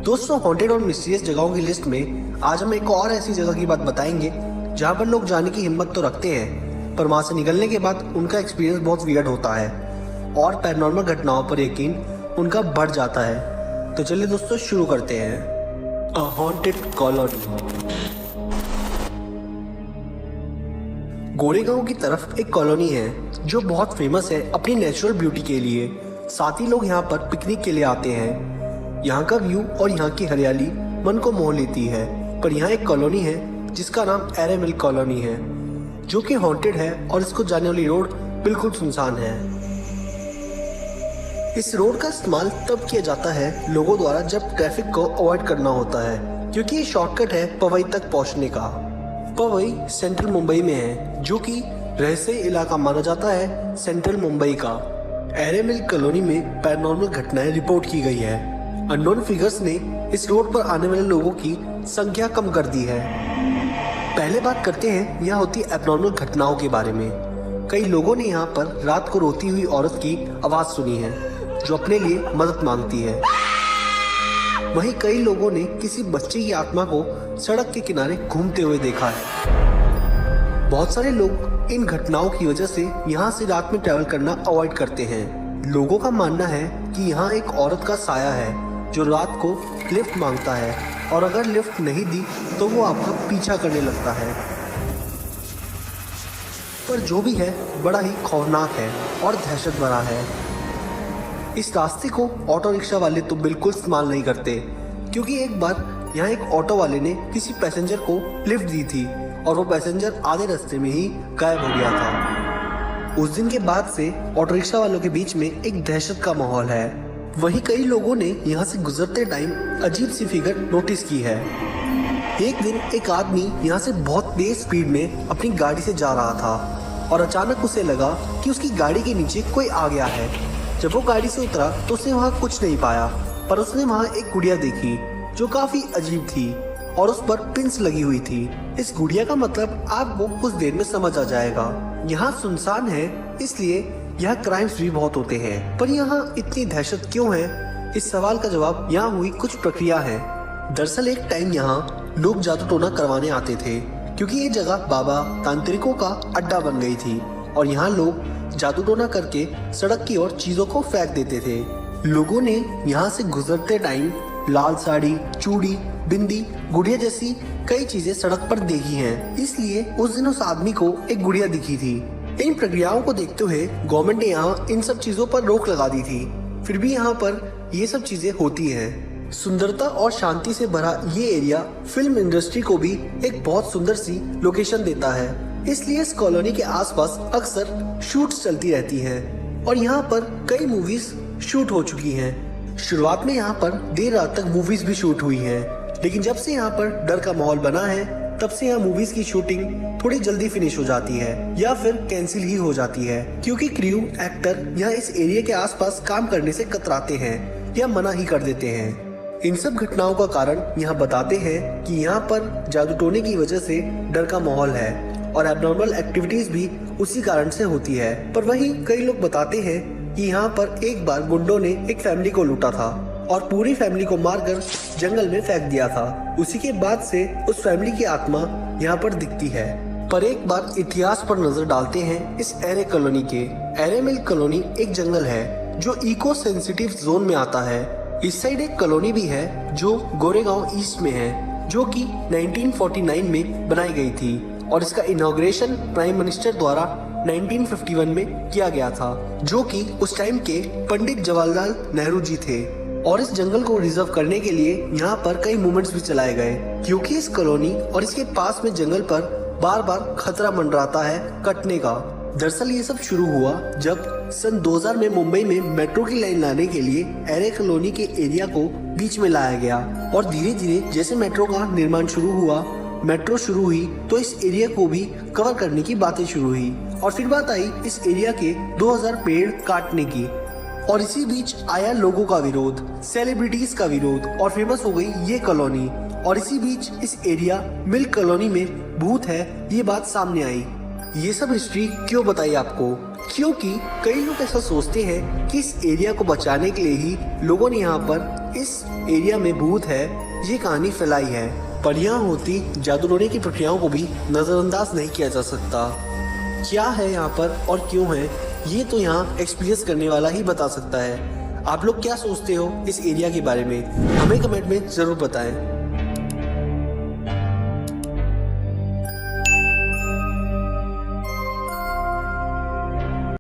दोस्तों, हॉन्टेड और मिस्टीरियस जगहों की लिस्ट में आज हम एक और ऐसी जगह की बात बताएंगे जहाँ पर लोग जाने की हिम्मत तो रखते हैं, पर वहाँ से निकलने के बाद उनका एक्सपीरियंस बहुत वियर्ड होता है और पैरानॉर्मल घटनाओं पर यकीन उनका बढ़ जाता है। तो चलिए दोस्तों, शुरू करते हैं। अ हॉन्टेड कॉलोनी। गोरेगांव की तरफ एक कॉलोनी है जो बहुत फेमस है अपनी नेचुरल ब्यूटी के लिए। साथ ही लोग यहाँ पर पिकनिक के लिए आते हैं। यहाँ का व्यू और यहाँ की हरियाली मन को मोह लेती है। पर यहाँ एक कॉलोनी है जिसका नाम एरे मिल कॉलोनी है, जो कि हॉन्टेड है और इसको जाने वाली रोड बिल्कुल सुनसान है। इस रोड का इस्तेमाल तब किया जाता है लोगों द्वारा जब ट्रैफिक को अवॉइड करना होता है, क्योंकि ये शॉर्टकट है पवई तक पहुँचने का। पवई सेंट्रल मुंबई में है, जो कि रहस्यमय इलाका माना जाता है सेंट्रल मुंबई का। एरे मिल कॉलोनी में पैरानॉर्मल घटनाएं रिपोर्ट की गई है। अननोन फिगर्स ने इस रोड पर आने वाले लोगों की संख्या कम कर दी है। पहले बात करते हैं यहाँ होती एब्नॉर्मल घटनाओं के बारे में। कई लोगों ने यहाँ पर रात को रोती हुई औरत की आवाज सुनी है जो अपने लिए मदद मांगती है। वहीं कई लोगों ने किसी बच्चे की आत्मा को सड़क के किनारे घूमते हुए देखा है। बहुत सारे लोग इन घटनाओं की वजह से यहाँ से रात में ट्रैवल करना अवॉइड करते हैं। लोगों का मानना है कि यहाँ एक औरत का साया है जो रात को लिफ्ट मांगता है, और अगर लिफ्ट नहीं दी तो वो आपका पीछा करने लगता है। पर जो भी है, बड़ा ही खौफनाक है और दहशत भरा है। इस रास्ते को ऑटो रिक्शा वाले तो बिल्कुल इस्तेमाल नहीं करते, क्योंकि एक बार यहाँ एक ऑटो वाले ने किसी पैसेंजर को लिफ्ट दी थी और वो पैसेंजर आधे रास्ते में ही गायब हो गया था। उस दिन के बाद से ऑटो रिक्शा वालों के बीच में एक दहशत का माहौल है। वहीं कई लोगों ने यहाँ से गुजरते टाइम अजीब सी फिगर नोटिस की है। एक दिन एक आदमी यहाँ से बहुत तेज स्पीड में अपनी गाड़ी से जा रहा था और अचानक उसे लगा कि उसकी गाड़ी के नीचे कोई आ गया है। जब वो गाड़ी से उतरा तो उसने वहाँ कुछ नहीं पाया, पर उसने वहाँ एक गुड़िया देखी जो काफी अजीब थी और उस पर पिंस लगी हुई थी। इस गुड़िया का मतलब आपको कुछ देर में समझ आ जाएगा। यहाँ सुनसान है, इसलिए यहाँ क्राइम्स भी बहुत होते हैं, पर यहाँ इतनी दहशत क्यों है? इस सवाल का जवाब यहाँ हुई कुछ प्रक्रिया है। दरअसल एक टाइम यहाँ लोग जादू टोना करवाने आते थे, क्योंकि ये जगह बाबा तांत्रिकों का अड्डा बन गई थी और यहाँ लोग जादू टोना करके सड़क की ओर चीजों को फेंक देते थे। लोगों ने यहाँ से गुजरते टाइम लाल साड़ी, चूड़ी, बिंदी, गुड़िया जैसी कई चीजें सड़क पर देखी हैं। इसलिए उस दिन उस आदमी को एक गुड़िया दिखी थी। इन प्रक्रियाओं को देखते हुए गवर्नमेंट ने यहाँ इन सब चीजों पर रोक लगा दी थी, फिर भी यहाँ पर ये सब चीजें होती हैं। सुंदरता और शांति से भरा ये एरिया फिल्म इंडस्ट्री को भी एक बहुत सुंदर सी लोकेशन देता है, इसलिए इस कॉलोनी के आसपास अक्सर शूट्स चलती रहती हैं और यहाँ पर कई मूवीज शूट हो चुकी हैं। शुरुआत में यहाँ पर देर रात तक मूवीज भी शूट हुई हैं, लेकिन जब से यहाँ पर डर का माहौल बना है तब से यहाँ मूवीज की शूटिंग थोड़ी जल्दी फिनिश हो जाती है या फिर कैंसिल ही हो जाती है, क्योंकि क्रू एक्टर यहाँ इस एरिया के आसपास काम करने से कतराते हैं या मना ही कर देते हैं। इन सब घटनाओं का कारण यहाँ बताते हैं कि यहाँ पर जादू टोने की वजह से डर का माहौल है और एबनॉर्मल एक्टिविटीज भी उसी कारण से होती है। पर वहीं कई लोग बताते हैं कि यहाँ पर एक बार गुंडों ने एक फैमिली को लूटा था और पूरी फैमिली को मारकर जंगल में फेंक दिया था। उसी के बाद से उस फैमिली की आत्मा यहाँ पर दिखती है। पर एक बार इतिहास पर नजर डालते हैं इस एरे कॉलोनी के। एरे मिल कॉलोनी एक जंगल है जो इको सेंसिटिव जोन में आता है। इस साइड एक कॉलोनी भी है जो गोरेगांव ईस्ट में है, जो कि 1949 में बनाई गई थी और इसका इनॉग्रेशन प्राइम मिनिस्टर द्वारा 1951 में किया गया था, जो कि उस टाइम के पंडित जवाहरलाल नेहरू जी थे। और इस जंगल को रिजर्व करने के लिए यहाँ पर कई मूवमेंट्स भी चलाए गए, क्योंकि इस कॉलोनी और इसके पास में जंगल पर बार बार खतरा मंडराता है कटने का। दरअसल ये सब शुरू हुआ जब सन 2000 में मुंबई में मेट्रो की लाइन लाने के लिए एरे कॉलोनी के एरिया को बीच में लाया गया और धीरे धीरे जैसे मेट्रो का निर्माण शुरू हुआ, मेट्रो शुरू हुई, तो इस एरिया को भी कवर करने की बातें शुरू हुई और फिर बात आई इस एरिया के 2000 पेड़ काटने की। और इसी बीच आया लोगों का विरोध, सेलिब्रिटीज का विरोध और फेमस हो गई ये कॉलोनी। और इसी बीच इस एरिया मिल कॉलोनी में भूत है ये बात सामने आई। ये सब हिस्ट्री क्यों बताई आपको? क्योंकि कई लोग ऐसा सोचते हैं कि इस एरिया को बचाने के लिए ही लोगों ने यहाँ पर इस एरिया में भूत है, ये कहानी फैलाई है, पर यहाँ होती जादू टोने की प्रक्रियाओं को भी नज़रअंदाज नहीं किया जा सकता। क्या है यहाँ पर और क्यों है, ये तो यहाँ एक्सपीरियंस करने वाला ही बता सकता है। आप लोग क्या सोचते हो इस एरिया के बारे में, हमें कमेंट में ज़रूर बताएं।